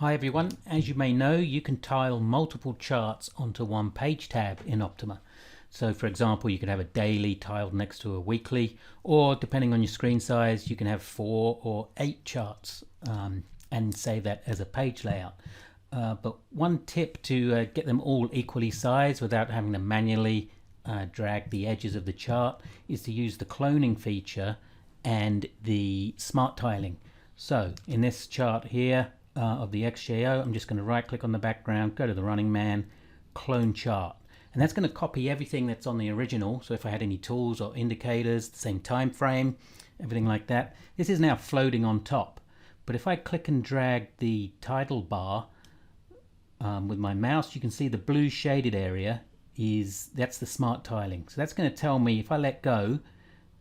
Hi everyone, as you may know, you can tile multiple charts onto one page tab in Optuma. So for example, you could have a daily tiled next to a weekly, or depending on your screen size, you can have 4 or 8 charts and save that as a page layout. But one tip to get them all equally sized without having to manually drag the edges of the chart is to use the cloning feature and the smart tiling. So in this chart here, of the XJO, I'm just going to right click on the background, go to the running man, clone chart, and that's going to copy everything that's on the original. So if I had any tools or indicators, the same time frame, everything like that, this is now floating on top. But if I click and drag the title bar with my mouse, you can see the blue shaded area that's the smart tiling. So that's going to tell me if I let go,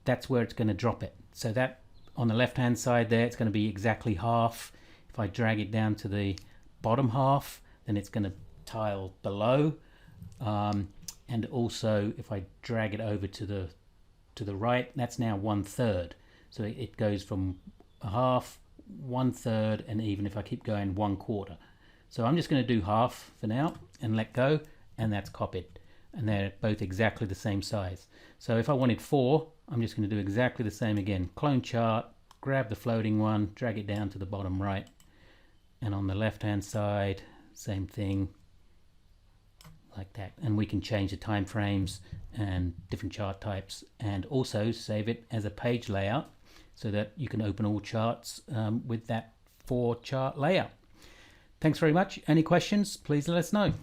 that's where it's going to drop it. So that on the left hand side there, it's going to be exactly half. If I drag it down to the bottom half, then it's going to tile below, and also if I drag it over to the right, that's now 1/3. So it goes from a half, 1/3, and even if I keep going, 1/4. So I'm just going to do half for now and let go, and that's copied, and they're both exactly the same size. So if I wanted 4, I'm just going to do exactly the same again. Clone chart, grab the floating one, drag it down to the bottom right. And on the left hand side, same thing, like that. And we can change the time frames and different chart types, and also save it as a page layout so that you can open all charts with that 4 chart layout. Thanks very much. Any questions, please let us know.